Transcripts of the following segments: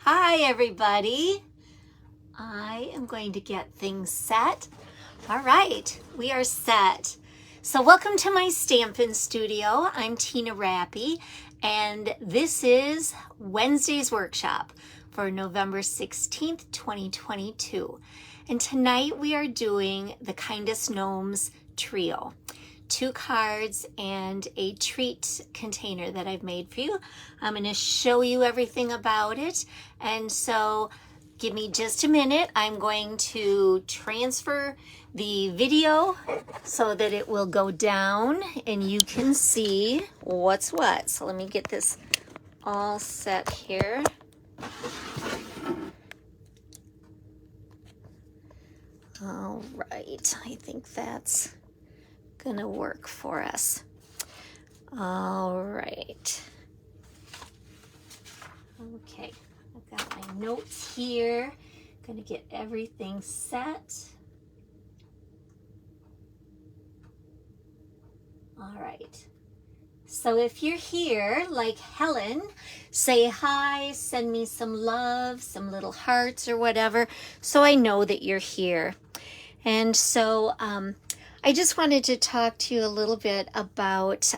Hi everybody. I am going to get things set. All right, we are set. So welcome to my Stampin' Studio. I'm Tina Rappy, and this is Wednesday's workshop for November 16th, 2022. And tonight we are doing the Kindest Gnomes trio. 2 cards and a treat container that I've made for you. I'm going to show you everything about it. And so give me just a minute. I'm going to transfer the video so that it will go down and you can see what's what. So let me get this all set here. All right, I think that's gonna work for us. All right. Okay, I've got my notes here. Gonna get everything set. All right. So if you're here, like Helen, say hi, send me some love, some little hearts or whatever, so I know that you're here. And so I just wanted to talk to you a little bit about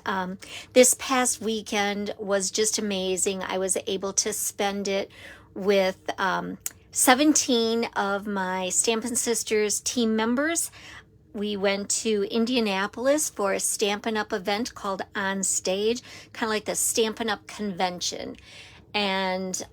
this past weekend was just amazing. I was able to spend it with 17 of my Stampin' Sisters team members. We went to Indianapolis for a Stampin' Up event called On Stage, kind of like the Stampin' Up convention. And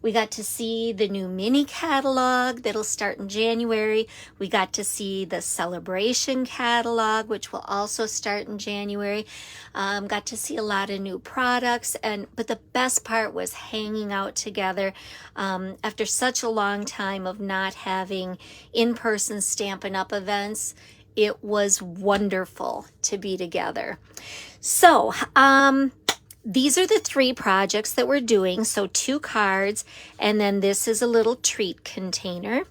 we got to see the new mini catalog that'll start in January. We got to see the celebration catalog, which will also start in January. Got to see a lot of new products, but the best part was hanging out together after such a long time of not having in-person Stampin' Up events. It was wonderful to be together. So, these are the 3 projects that we're doing. So 2 cards, and then this is a little treat container.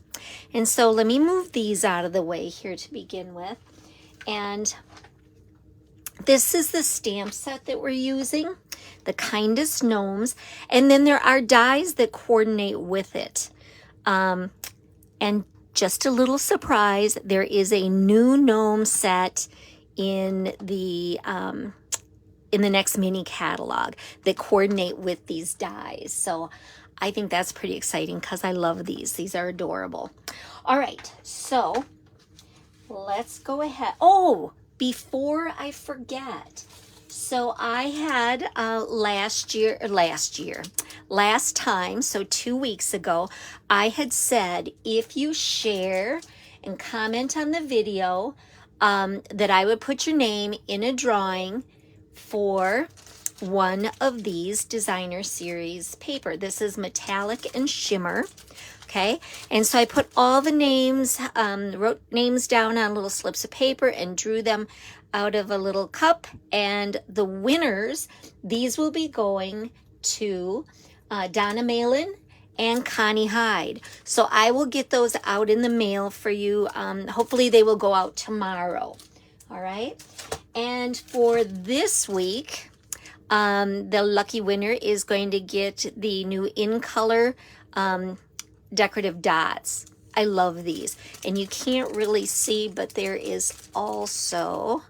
And so let me move these out of the way here to begin with. And this is the stamp set that we're using, the Kindest Gnomes. And then there are dies that coordinate with it. And just a little surprise, there is a new gnome set in the next mini catalog that coordinate with these dies. So I think that's pretty exciting because I love these. These are adorable. All right, so let's go ahead. Oh, before I forget, so I had last time, so 2 weeks ago, I had said if you share and comment on the video, that I would put your name in a drawing for one of these designer series paper. This is metallic and shimmer. Okay, and so I put all the names, wrote names down on little slips of paper and drew them out of a little cup. And the winners, these will be going to Donna Malin and Connie Hyde. So I will get those out in the mail for you. Hopefully they will go out tomorrow. All right. And for this week, the lucky winner is going to get the new in color decorative dots. I love these. And you can't really see, but there is also,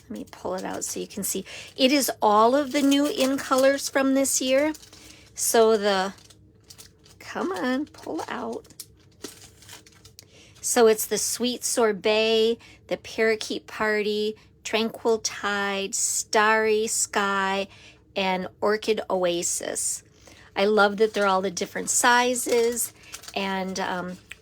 let me pull it out so you can see. It is all of the new in colors from this year. So come on, pull out. So it's the Sweet Sorbet, the Parakeet Party, Tranquil Tide, Starry Sky, and Orchid Oasis. I love that they're all the different sizes and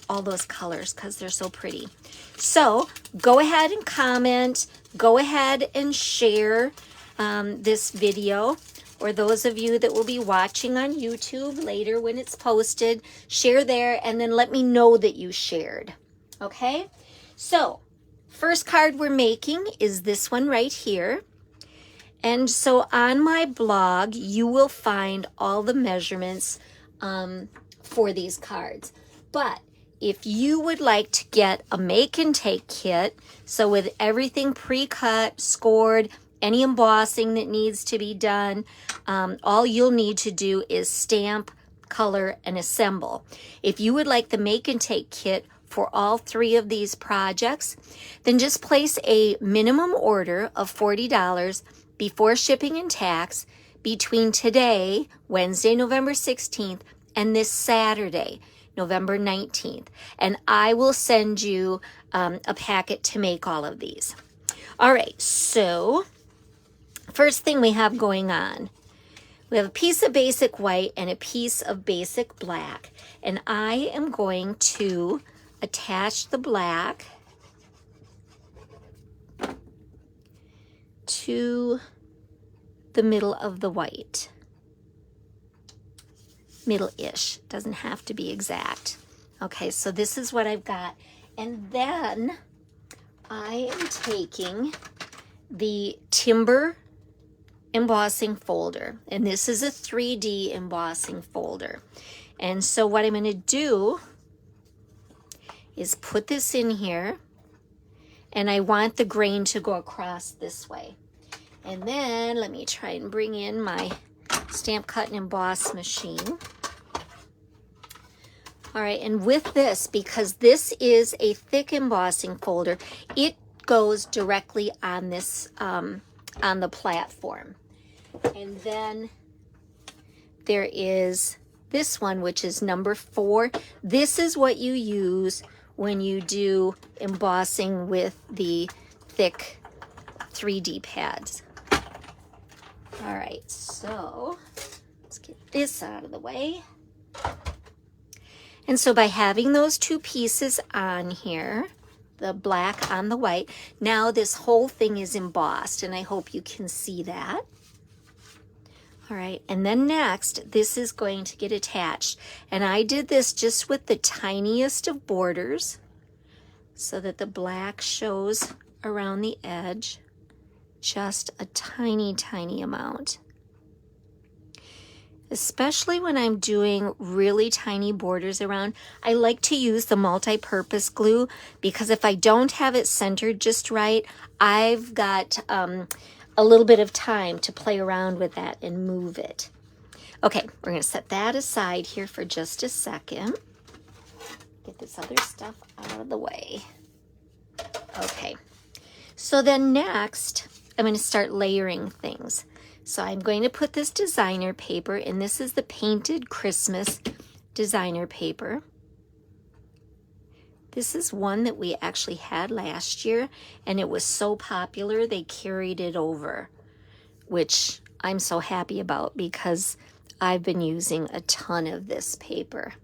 all those colors because they're so pretty. So go ahead and comment. Go ahead and share this video. Or those of you that will be watching on YouTube later when it's posted, share there and then let me know that you shared. Okay? So first card we're making is this one right here. And so on my blog, you will find all the measurements for these cards. But if you would like to get a make and take kit, so with everything pre-cut, scored, any embossing that needs to be done, all you'll need to do is stamp color, and assemble. If you would like the make and take kit for all 3 of these projects, then just place a minimum order of $40 before shipping and tax between today, Wednesday, November 16th, and this Saturday, November 19th. And I will send you a packet to make all of these. All right, so first thing we have going on, we have a piece of basic white and a piece of basic black. And I am going to attach the black to the middle of the white. Middle-ish, doesn't have to be exact. Okay, so this is what I've got. And then I am taking the timber embossing folder, and this is a 3D embossing folder. And so what I'm going to do is put this in here, and I want the grain to go across this way. And then let me try and bring in my stamp cut and emboss machine. All right, and with this, because this is a thick embossing folder, it goes directly on this on the platform. And then there is this one, which is number 4. This is what you use when you do embossing with the thick 3D pads. All right, so let's get this out of the way. And so by having those 2 pieces on here, the black on the white, now this whole thing is embossed, and I hope you can see that. All right, and then next, this is going to get attached. And I did this just with the tiniest of borders so that the black shows around the edge, just a tiny, tiny amount. Especially when I'm doing really tiny borders around, I like to use the multi-purpose glue, because if I don't have it centered just right, I've got a little bit of time to play around with that and move it. Okay, we're going to set that aside here for just a second. Get this other stuff out of the way. Okay, so then next, I'm going to start layering things. So I'm going to put this designer paper, and this is the Painted Christmas designer paper. This is one that we actually had last year, and it was so popular they carried it over, which I'm so happy about because I've been using a ton of this paper.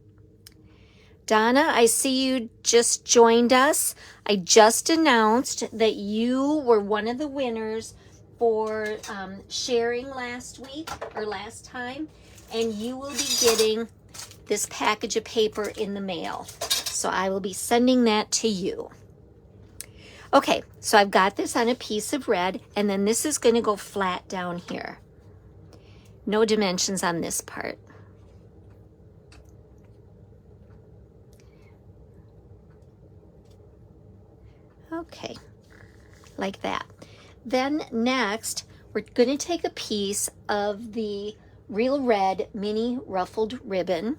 Donna, I see you just joined us. I just announced that you were one of the winners for sharing last week or last time, and you will be getting this package of paper in the mail. So I will be sending that to you. Okay, so I've got this on a piece of red, and then this is going to go flat down here. No dimensions on this part. Okay, like that. Then next, we're going to take a piece of the Real Red mini ruffled ribbon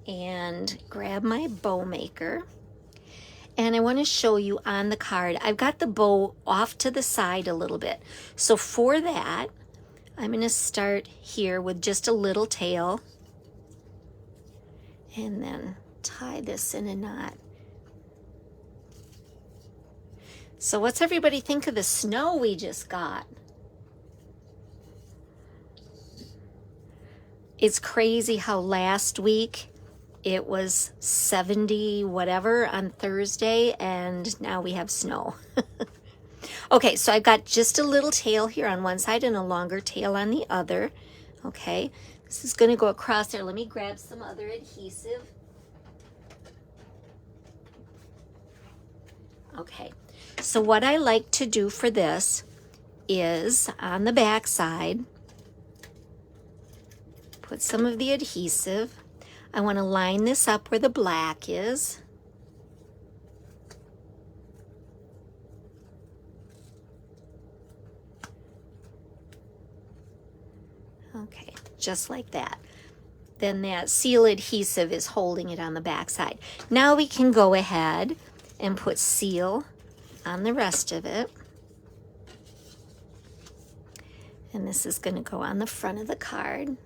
and grab my bow maker. And I want to show you on the card, I've got the bow off to the side a little bit. So for that, I'm going to start here with just a little tail and then tie this in a knot. So what's everybody think of the snow we just got? It's crazy how last week it was 70 whatever on Thursday, and now we have snow. Okay, so I've got just a little tail here on one side and a longer tail on the other. Okay, this is going to go across there. Let me grab some other adhesive. Okay, so what I like to do for this is on the back side, put some of the adhesive. I want to line this up where the black is. Okay, just like that. then that seal adhesive is holding it on the back side. Now we can go ahead and put seal on the rest of it. And this is going to go on the front of the card.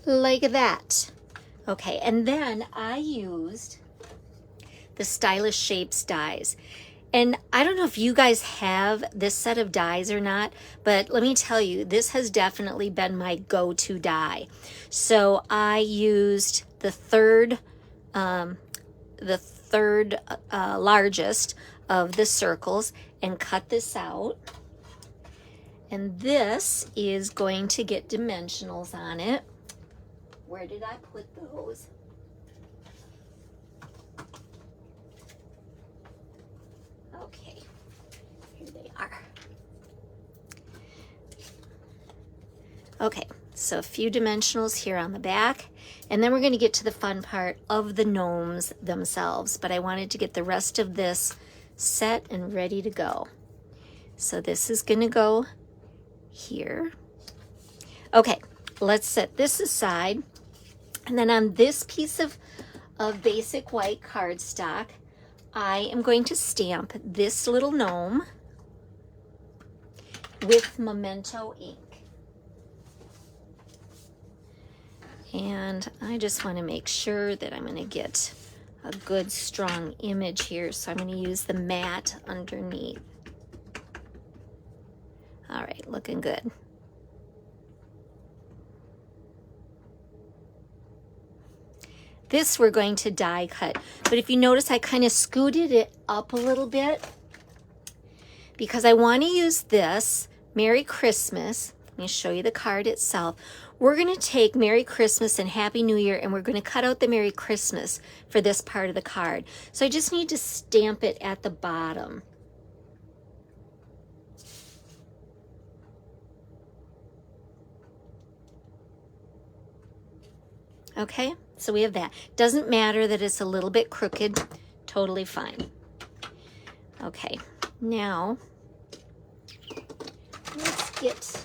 Like that. Okay, and then I used the Stylish Shapes dies. And I don't know if you guys have this set of dies or not, but let me tell you, this has definitely been my go-to die. So I used the third largest of the circles and cut this out. And this is going to get dimensionals on it. Where did I put those? Okay, here they are. Okay, so a few dimensionals here on the back, and then we're going to get to the fun part of the gnomes themselves, but I wanted to get the rest of this set and ready to go. So this is going to go here. Okay, let's set this aside. And then on this piece of basic white cardstock, I am going to stamp this little gnome with Memento ink. And I just want to make sure that I'm going to get a good strong image here, so I'm going to use the matte underneath. All right, looking good. This we're going to die cut, but if you notice, I kind of scooted it up a little bit because I want to use this Merry Christmas. Let me show you the card itself. We're going to take Merry Christmas and Happy New Year, and we're going to cut out the Merry Christmas for this part of the card. So I just need to stamp it at the bottom. Okay, so we have that. Doesn't matter that it's a little bit crooked, totally fine. Okay, now let's get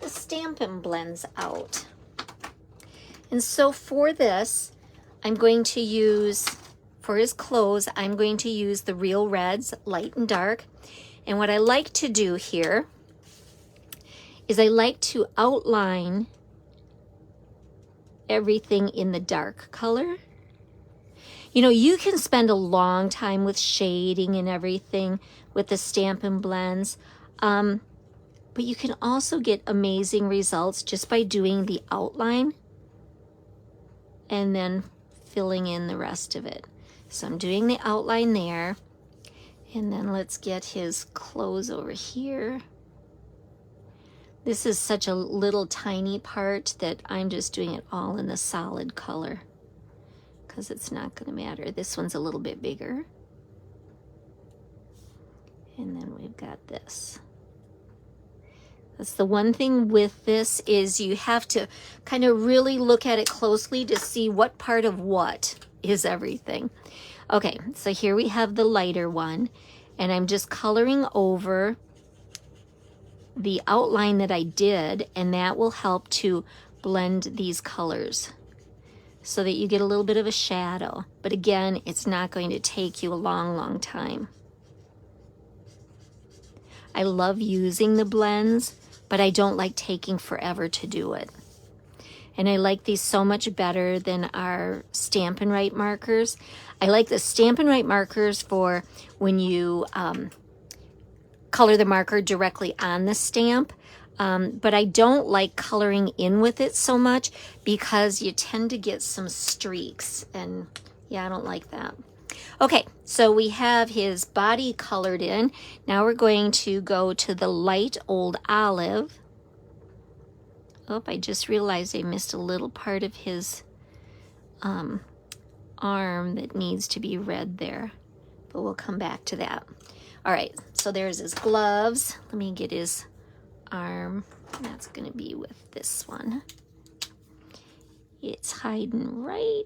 the Stampin' Blends out. And so for this, I'm going to use, for his clothes, I'm going to use the Real Reds, light and dark. And what I like to do here is I like to outline everything in the dark color. You know, you can spend a long time with shading and everything with the Stampin' Blends, but you can also get amazing results just by doing the outline and then filling in the rest of it. So I'm doing the outline there, and then let's get his clothes over here. This is such a little tiny part that I'm just doing it all in the solid color because it's not going to matter. This one's a little bit bigger. And then we've got this. That's the one thing with this is you have to kind of really look at it closely to see what part of what is everything. Okay, so here we have the lighter one, and I'm just coloring over the outline that I did, and that will help to blend these colors so that you get a little bit of a shadow. But again, it's not going to take you a long time. I love using the blends, but I don't like taking forever to do it. And I like these so much better than our Stampin' Right markers. I like the Stampin' Right markers for when you color the marker directly on the stamp, but I don't like coloring in with it so much because you tend to get some streaks, and yeah, I don't like that. Okay, so we have his body colored in. Now we're going to go to the light old olive. Oh, I just realized I missed a little part of his arm that needs to be red there, but we'll come back to that. All right, so there's his gloves. Let me get his arm. That's going to be with this one. It's hiding right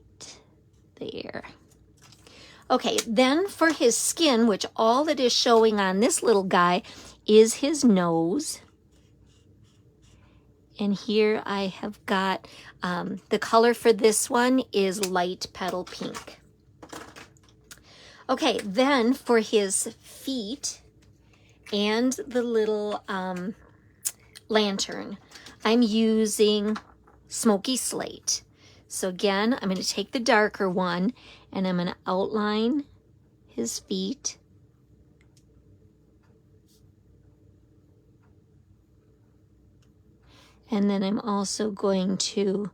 there. Okay, then for his skin, which all that is showing on this little guy is his nose. And here I have got, the color for this one is light petal pink. Okay, then for his feet and the little lantern, I'm using Smoky Slate. So again, I'm going to take the darker one and I'm going to outline his feet. And then I'm also going to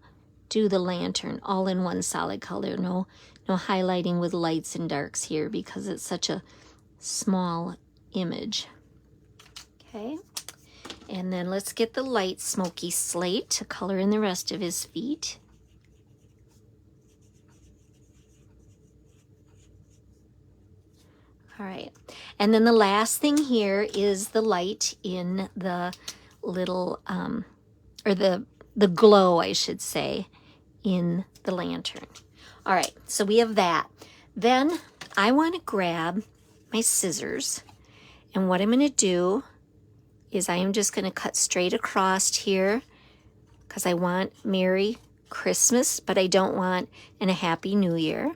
do the lantern all in one solid color. No highlighting with lights and darks here because it's such a small image. Okay. And then let's get the light Smoky Slate to color in the rest of his feet. All right. And then the last thing here is the light in the little, or the glow, I should say, in the lantern. All right, so we have that. Then I want to grab my scissors, and what I'm going to do is I am just going to cut straight across here because I want Merry Christmas, but I don't want and a Happy New Year.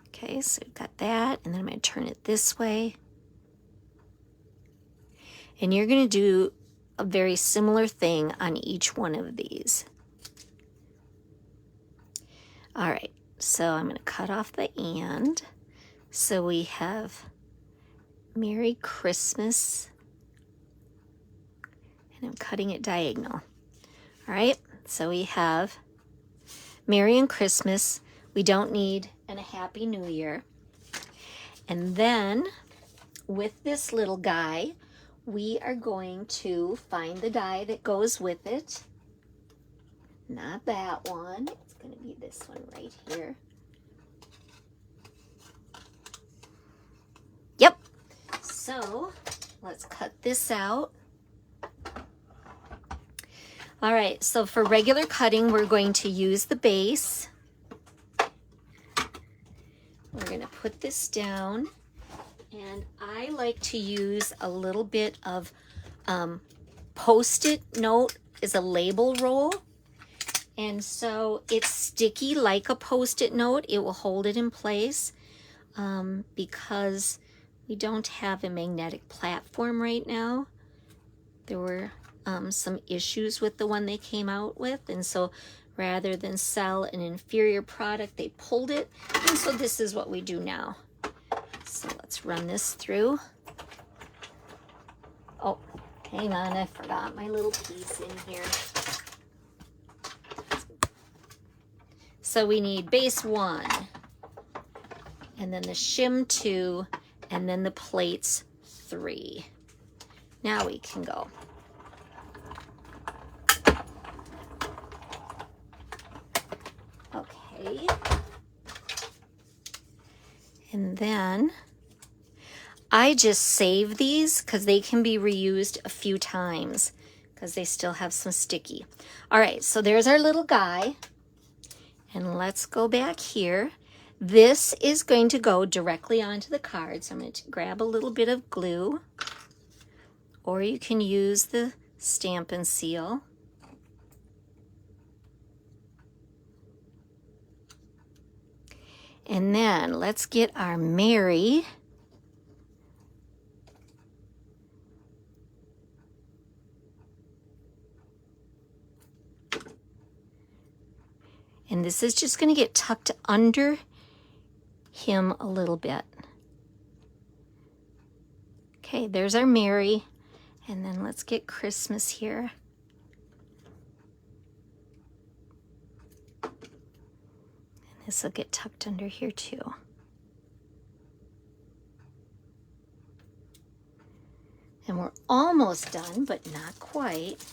Okay, so we've got that, and then I'm going to turn it this way. And you're going to do a very similar thing on each one of these. All right, so I'm going to cut off the and. So we have Merry Christmas, and I'm cutting it diagonal. All right, so we have Merry and Christmas. We don't need and a Happy New Year. And then with this little guy, we are going to find the die that goes with it. Not that one. It's going to be this one right here. Yep. So let's cut this out. All right, so for regular cutting, we're going to use the base. We're going to put this down. And I like to use a little bit of Post-it note is a label roll. And so it's sticky like a Post-it note. It will hold it in place because we don't have a magnetic platform right now. There were some issues with the one they came out with. And so rather than sell an inferior product, they pulled it. And so this is what we do now. So let's run this through. Oh, hang on, I forgot my little piece in here. So we need base 1, and then the shim 2, and then the plates 3. Now we can go. Okay. And then I just save these because they can be reused a few times because they still have some sticky. All right, so there's our little guy. And let's go back here. This is going to go directly onto the card. So I'm going to grab a little bit of glue, or you can use the stamp and seal. And then let's get our Merry. And this is just going to get tucked under him a little bit. Okay, there's our Merry. And then let's get Christmas here. And this will get tucked under here too. And we're almost done, but not quite.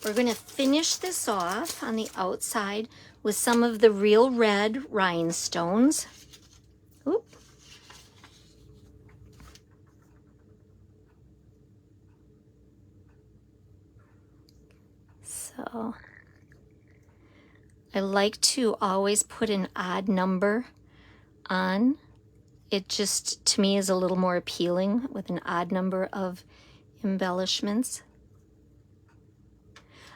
We're going to finish this off on the outside with some of the real red rhinestones. Oop. So I like to always put an odd number on. It just, to me, is a little more appealing with an odd number of embellishments.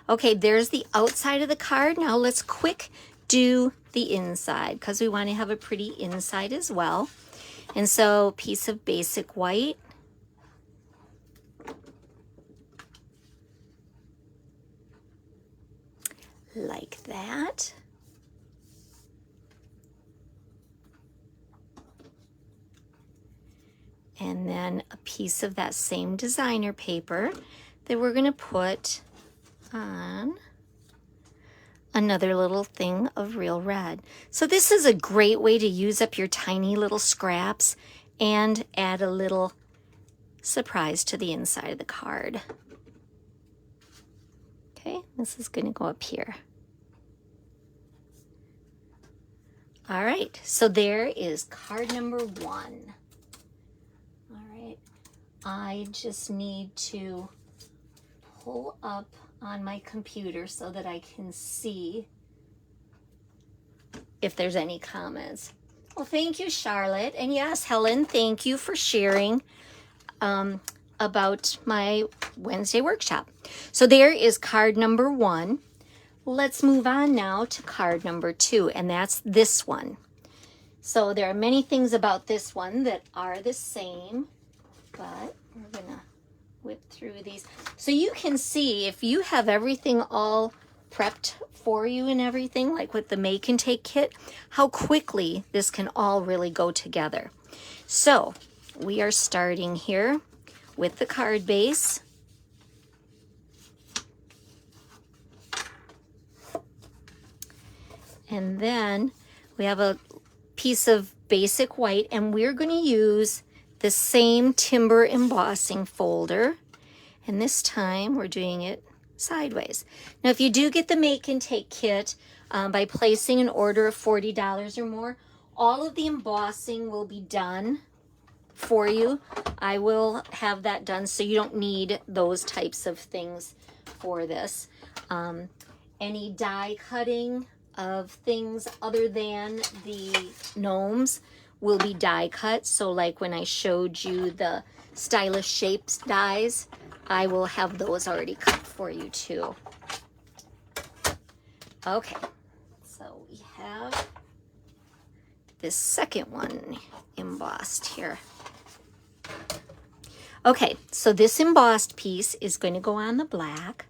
Okay, there's the outside of the card. Now let's quick do the inside because we want to have a pretty inside as well. And so piece of basic white. Like that. And then a piece of that same designer paper that we're going to put on another little thing of real red. So this is a great way to use up your tiny little scraps and add a little surprise to the inside of the card. Okay, this is going to go up here. All right, so there is card number 1. All right, I just need to pull up on my computer so that I can see if there's any comments. Well, thank you, Charlotte. And yes, Helen, thank you for sharing about my Wednesday workshop. So there is card number 1. Let's move on now to card number 2, and that's this one. So there are many things about this one that are the same, but we're gonna whip through these. So you can see if you have everything all prepped for you and everything, like with the make and take kit, how quickly this can all really go together. So we are starting here with the card base. And then we have a piece of basic white, and we're going to use the same timber embossing folder. And this time we're doing it sideways. Now, if you do get the make and take kit by placing an order of $40 or more, all of the embossing will be done for you. I will have that done, so you don't need those types of things for this. Any die cutting of things other than the gnomes will be die cut. So like when I showed you the stylish shapes dies, I will have those already cut for you too. Okay, so we have this second one embossed here. Okay, so this embossed piece is going to go on the black.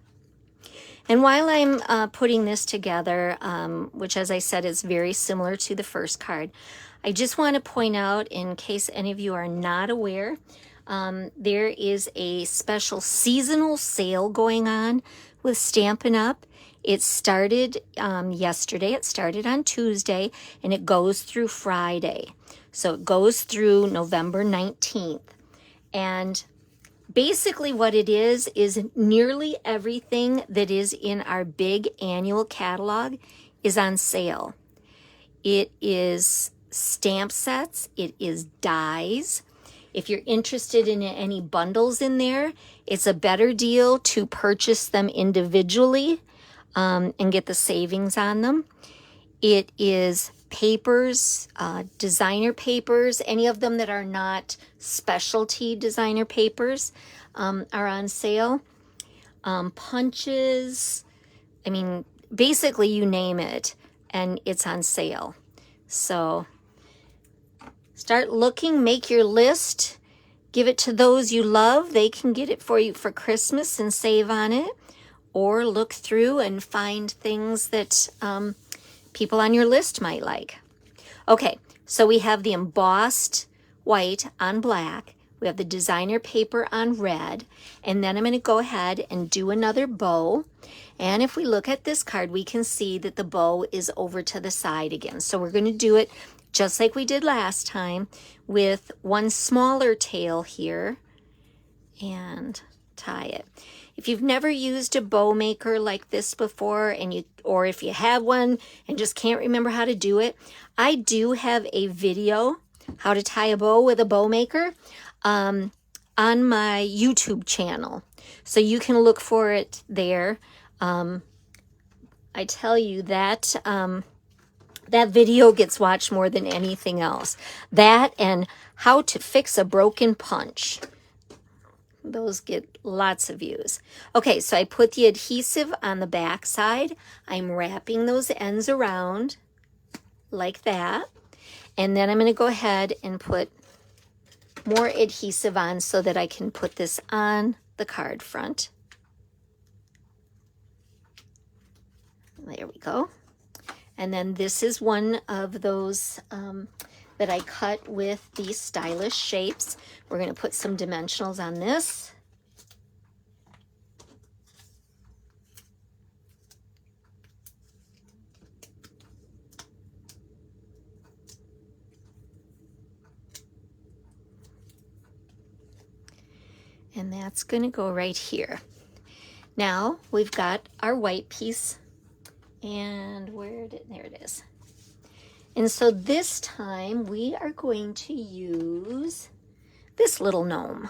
And while I'm putting this together, which as I said is very similar to the first card, I just want to point out, in case any of you are not aware, there is a special seasonal sale going on with Stampin' Up! It started yesterday. It started on Tuesday, and it goes through Friday. So it goes through November 19th. And basically what it is nearly everything that is in our big annual catalog is on sale. It is stamp sets. It is dies. If you're interested in any bundles in there, it's a better deal to purchase them individually and get the savings on them. It is papers, designer papers, any of them that are not specialty designer papers are on sale. Punches, I mean, basically you name it, and it's on sale. So start looking, make your list, give it to those you love. They can get it for you for Christmas and save on it. Or look through and find things that people on your list might like. Okay, so we have the embossed white on black. We have the designer paper on red. And then I'm going to go ahead and do another bow. And if we look at this card, we can see that the bow is over to the side again. So we're going to do it just like we did last time with one smaller tail here and tie it. If you've never used a bow maker like this before, or if you have one and just can't remember how to do it, I do have a video how to tie a bow with a bow maker on my YouTube channel. So you can look for it there. I tell you that that video gets watched more than anything else. That and how to fix a broken punch. Those get lots of views. Okay, so I put the adhesive on the back side. I'm wrapping those ends around like that. And then I'm going to go ahead and put more adhesive on so that I can put this on the card front. There we go. And then this is one of those that I cut with the stylish shapes. We're going to put some dimensionals on this. And that's going to go right here. Now we've got our white piece, and there it is. And so this time we are going to use this little gnome.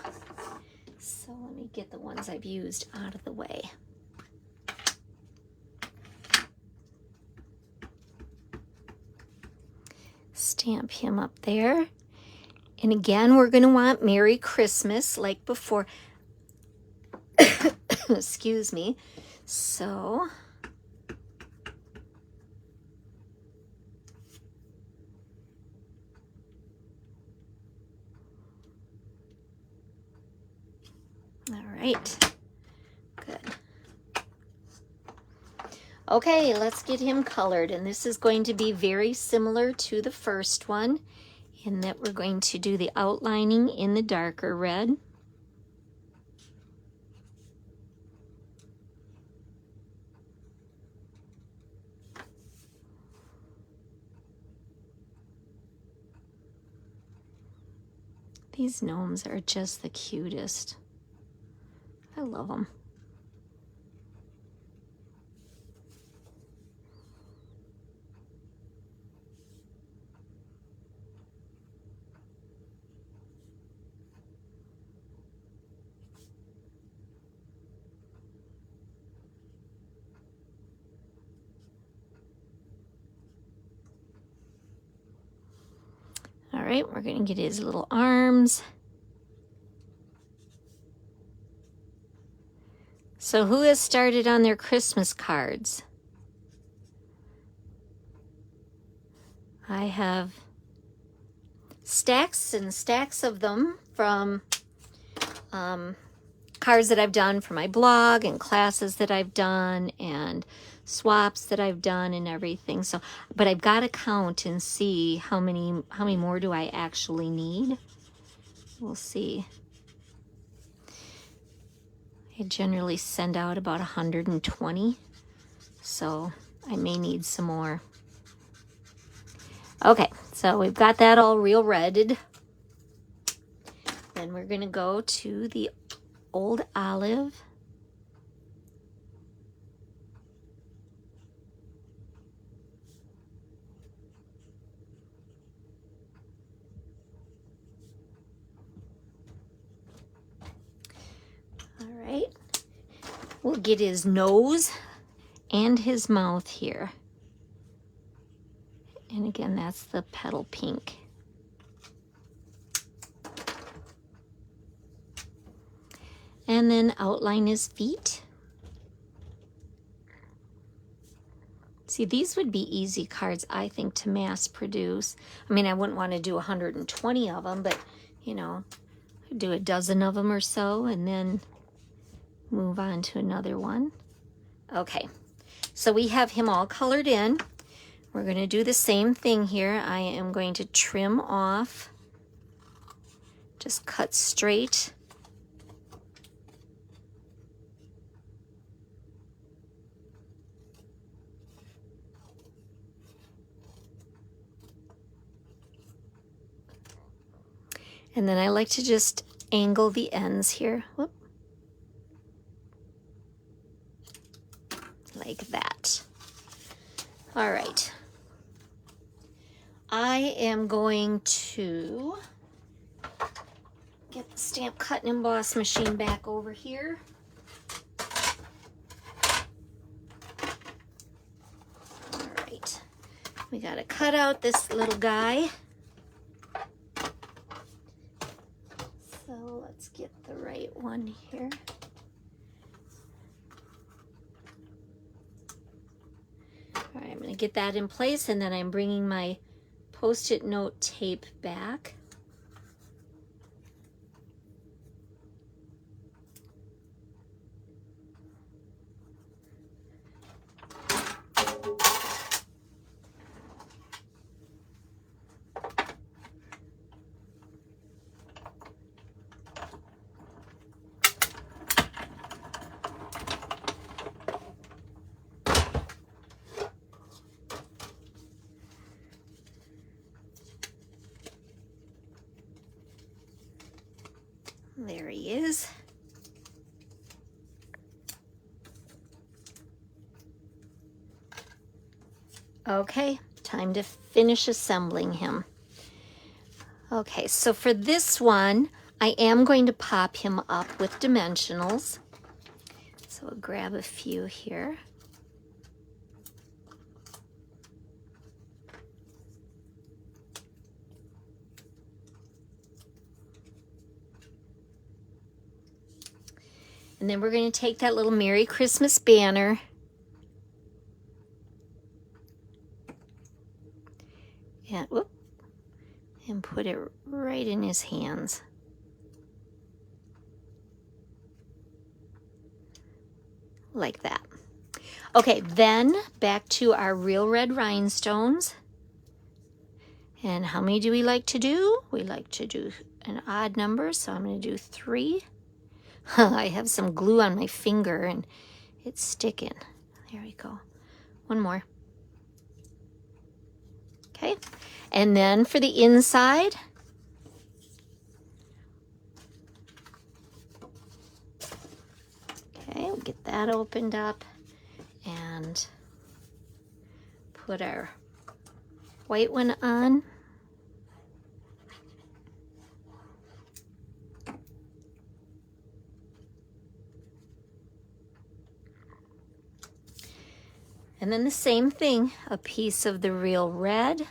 So let me get the ones I've used out of the way. Stamp him up there. And again, we're going to want Merry Christmas like before. Excuse me. So all right, good. Okay, let's get him colored, and this is going to be very similar to the first one in that we're going to do the outlining in the darker red. These gnomes are just the cutest. I love them. All right, we're going to get his little arms. So who has started on their Christmas cards? I have stacks and stacks of them from cards that I've done for my blog and classes that I've done and swaps that I've done and everything. So, but I've got to count and see how many more do I actually need. We'll see. I generally send out about 120, so I may need some more. Okay, so we've got that all real redded. Then we're going to go to the old olive. All right, we'll get his nose and his mouth here. And again, that's the petal pink. And then outline his feet. See, these would be easy cards, I think, to mass produce. I mean, I wouldn't want to do 120 of them, but, you know, do a dozen of them or so and then move on to another one. Okay, so we have him all colored in. We're going to do the same thing here. I am going to trim off, just cut straight. And then I like to just angle the ends here. Whoop. Like that. All right. I am going to get the stamp cut and emboss machine back over here. All right. We got to cut out this little guy. So let's get the right one here. All right, I'm going to get that in place, and then I'm bringing my Post-it note tape back. There he is. Okay, time to finish assembling him. Okay, so for this one, I am going to pop him up with dimensionals. So we'll grab a few here. And then we're going to take that little Merry Christmas banner and put it right in his hands. Like that. Okay, then back to our real red rhinestones. And how many do we like to do? We like to do an odd number, so I'm going to do 3. I have some glue on my finger and it's sticking. There we go. One more. Okay, and then for the inside, okay, we'll get that opened up and put our white one on. And then the same thing, a piece of the real red.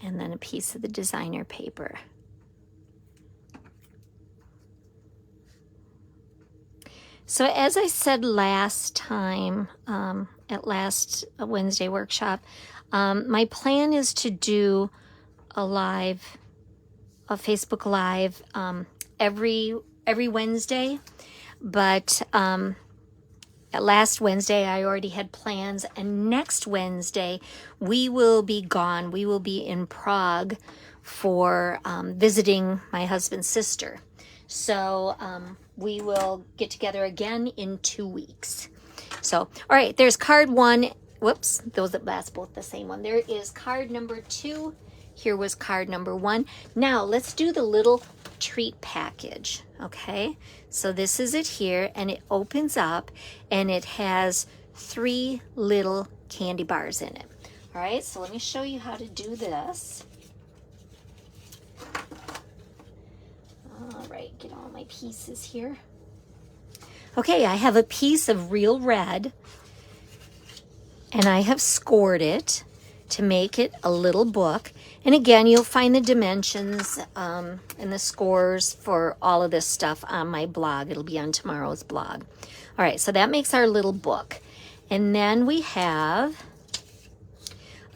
And then a piece of the designer paper. So as I said last time, at last Wednesday workshop, my plan is to do a Facebook Live every Wednesday, but last Wednesday I already had plans, and next Wednesday we will be gone. We will be in Prague for visiting my husband's sister. So we will get together again in 2 weeks. So, all right, there's card 1. Whoops, that's both the same one. There is card number 2. Here was card number 1. Now let's do the little treat package, okay? So this is it here, and it opens up, and it has 3 little candy bars in it. All right, so let me show you how to do this. All right, get all my pieces here. Okay, I have a piece of real red, and I have scored it to make it a little book. And again, you'll find the dimensions and the scores for all of this stuff on my blog. It'll be on tomorrow's blog. All right, so that makes our little book. And then we have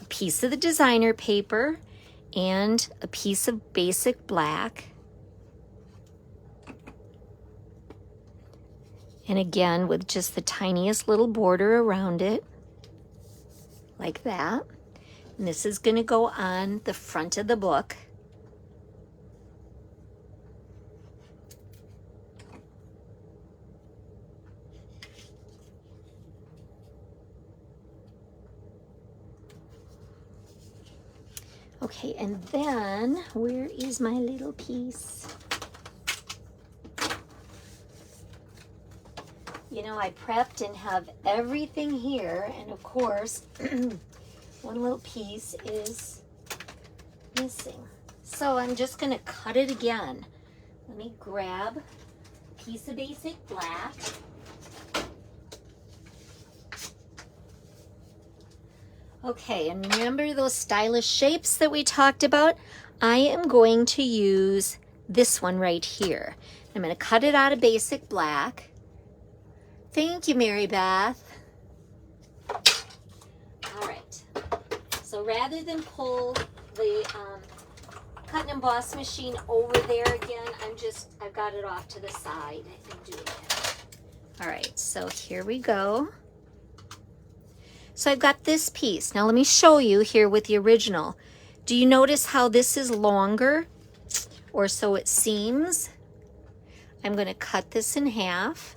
a piece of the designer paper and a piece of basic black. And again, with just the tiniest little border around it, like that. And this is going to go on the front of the book. Okay, and then where is my little piece? You know, I prepped and have everything here, and of course, one little piece is missing. So I'm just going to cut it again. Let me grab a piece of basic black. Okay, and remember those stylish shapes that we talked about? I am going to use this one right here. I'm going to cut it out of basic black. Thank you, Mary Beth. All right, so rather than pull the cut and emboss machine over there again, I've got it off to the side and doing it. All right, so here we go. So I've got this piece. Now let me show you here with the original. Do you notice how this is longer, or so it seems? I'm going to cut this in half,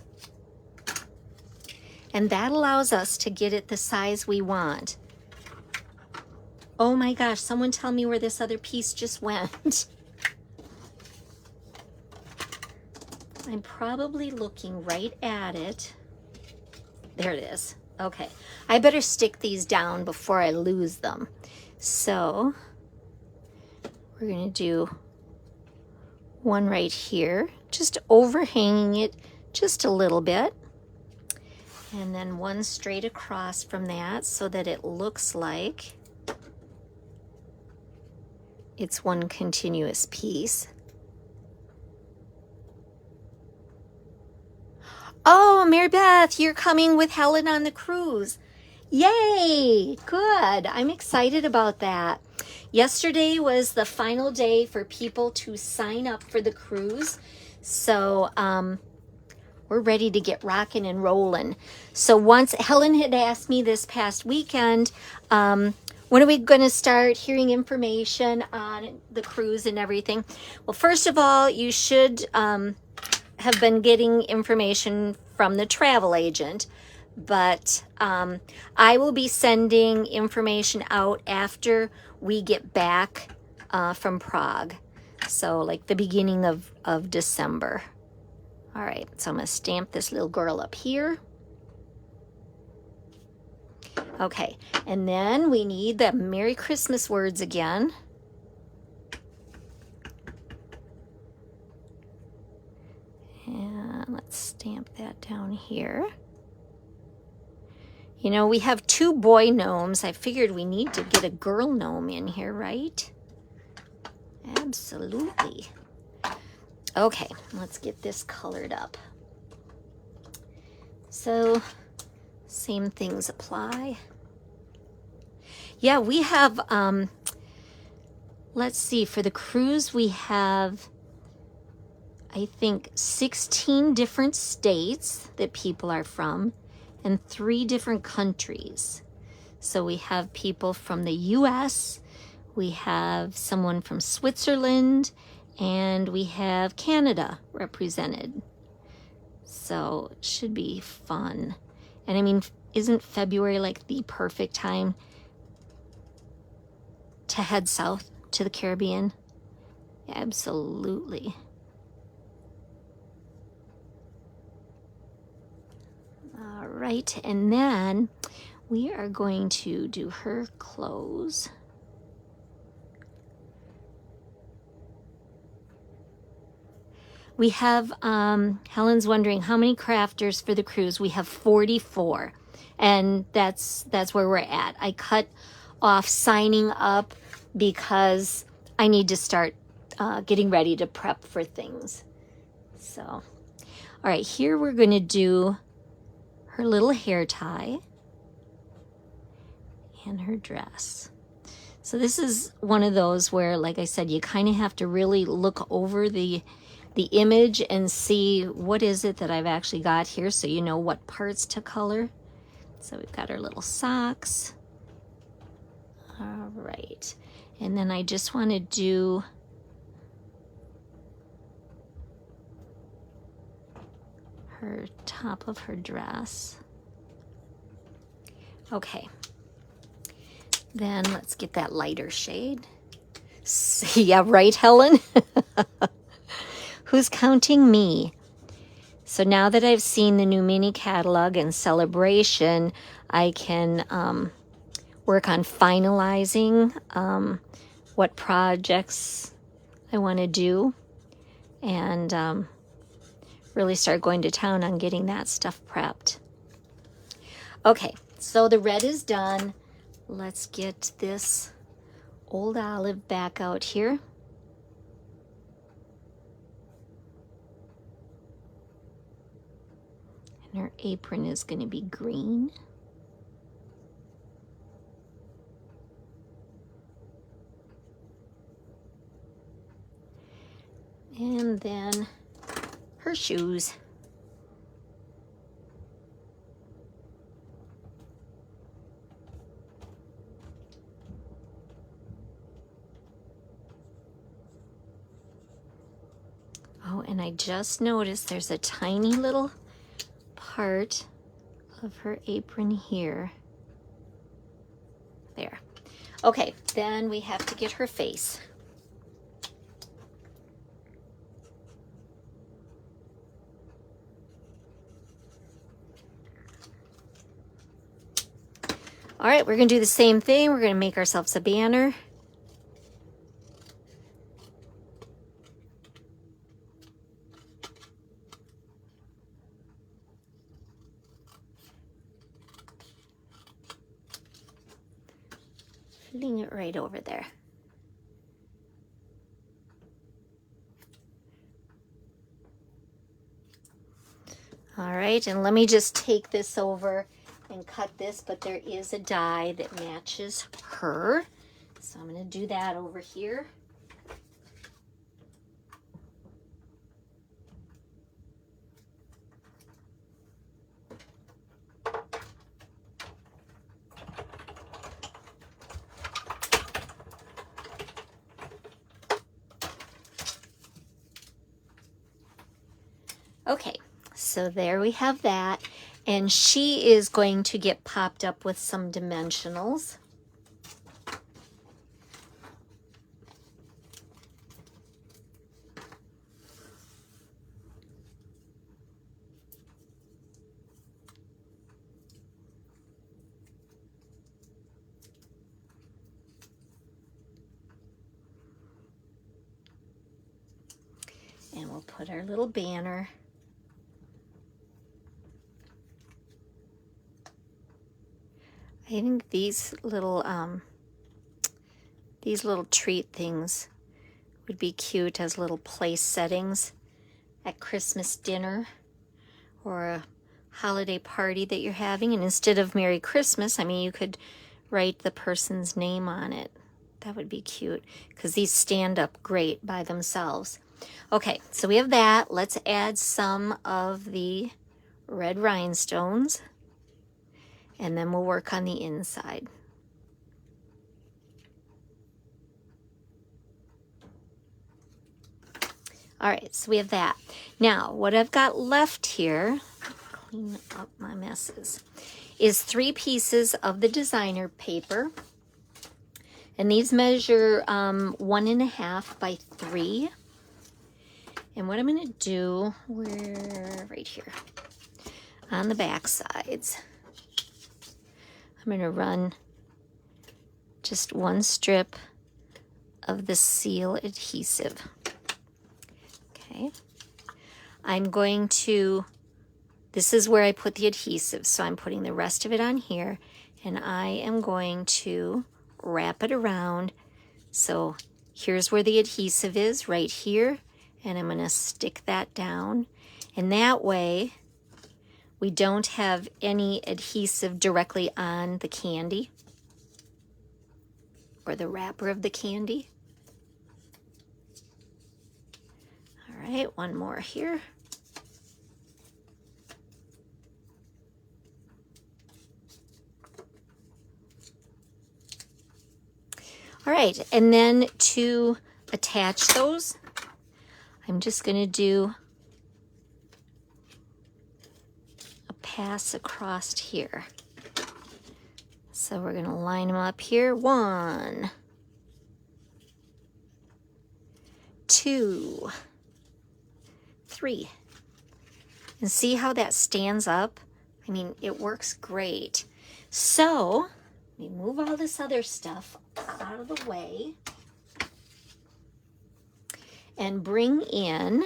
and that allows us to get it the size we want. Oh my gosh, someone tell me where this other piece just went. I'm probably looking right at it. There it is. Okay, I better stick these down before I lose them. So we're going to do one right here, just overhanging it just a little bit. And then one straight across from that so that it looks like it's one continuous piece. Oh, Mary Beth, you're coming with Helen on the cruise. Yay, good. I'm excited about that. Yesterday was the final day for people to sign up for the cruise. So we're ready to get rocking and rolling. So once Helen had asked me this past weekend, when are we going to start hearing information on the cruise and everything? Well, first of all, you should have been getting information from the travel agent, but I will be sending information out after we get back from Prague. So like the beginning of December. All right, so I'm going to stamp this little girl up here. Okay, and then we need the Merry Christmas words again. And let's stamp that down here. You know, we have 2 boy gnomes. I figured we need to get a girl gnome in here, right? Absolutely. Okay, let's get this colored up. So, same things apply. Yeah, we have, let's see, for the cruise we have, I think, 16 different states that people are from and 3 different countries. So we have people from the US, we have someone from Switzerland, and we have Canada represented. So it should be fun. And I mean, isn't February like the perfect time to head south to the Caribbean? Absolutely. All right, and then we are going to do her clothes. We have, Helen's wondering how many crafters for the cruise. We have 44, and that's where we're at. I cut off signing up because I need to start getting ready to prep for things. So, all right, here we're going to do her little hair tie and her dress. So this is one of those where, like I said, you kind of have to really look over the image and see what is it that I've actually got here, so you know what parts to color. So we've got our little socks. All right, and then I just want to do her top of her dress. Okay, then let's get that lighter shade. Yeah, right, Helen? Who's counting me? So now that I've seen the new mini catalog and celebration, I can work on finalizing what projects I want to do, and really start going to town on getting that stuff prepped. Okay, so the red is done. let's get this old olive back out here. And her apron is going to be green. And then her shoes. Oh, and I just noticed there's a tiny little part of her apron here. There. Okay, then we have to get her face. All right, we're gonna do the same thing. We're gonna make ourselves a banner. Fitting it right over there. All right, and let me just take this over and cut this, but there is a die that matches her. So I'm gonna do that over here. Okay, so there we have that. And she is going to get popped up with some dimensionals. And we'll put our little banner. I think these little treat things would be cute as little place settings at Christmas dinner or a holiday party that you're having. And instead of Merry Christmas, I mean, you could write the person's name on it. That would be cute because these stand up great by themselves. Okay, so we have that. Let's add some of the red rhinestones. And then we'll work on the inside. All right, so we have that. Now, what I've got left here, clean up my messes, is 3 pieces of the designer paper. And these measure 1.5 by 3. And what I'm gonna do, we're right here on the back sides. I'm going to run just 1 strip of the seal adhesive. Okay. I'm going to, this is where I put the adhesive, so I'm putting the rest of it on here, and I am going to wrap it around. So here's where the adhesive is, right here, and I'm going to stick that down. And that way, we don't have any adhesive directly on the candy or the wrapper of the candy. All right, 1 more here. All right, and then to attach those, I'm just going to do pass across here. So we're going to line them up here. 1, 2, 3. And see how that stands up? I mean, it works great. So we move all this other stuff out of the way and bring in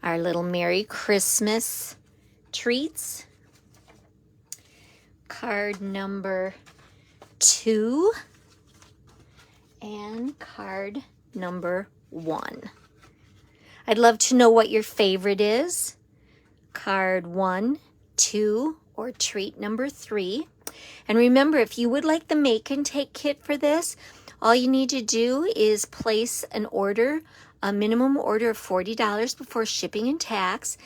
our little Merry Christmas treats. Card number 2, and card number 1. I'd love to know what your favorite is. Card 1, 2, or treat number 3. And remember, if you would like the make and take kit for this, all you need to do is place an order, a minimum order of $40 before shipping and tax.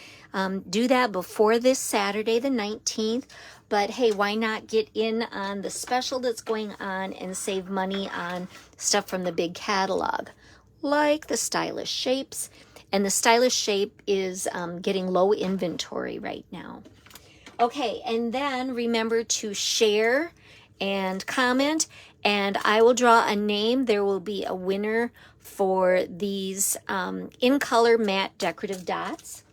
Do that before this Saturday, the 19th. But hey, why not get in on the special that's going on and save money on stuff from the big catalog, like the stylish shapes. And the stylish shape is getting low inventory right now. Okay, and then remember to share and comment, and I will draw a name. There will be a winner for these in color matte decorative dots.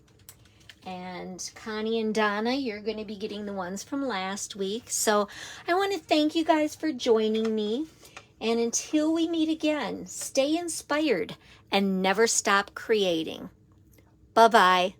And Connie and Donna, you're going to be getting the ones from last week. So I want to thank you guys for joining me. And until we meet again, stay inspired and never stop creating. Bye-bye.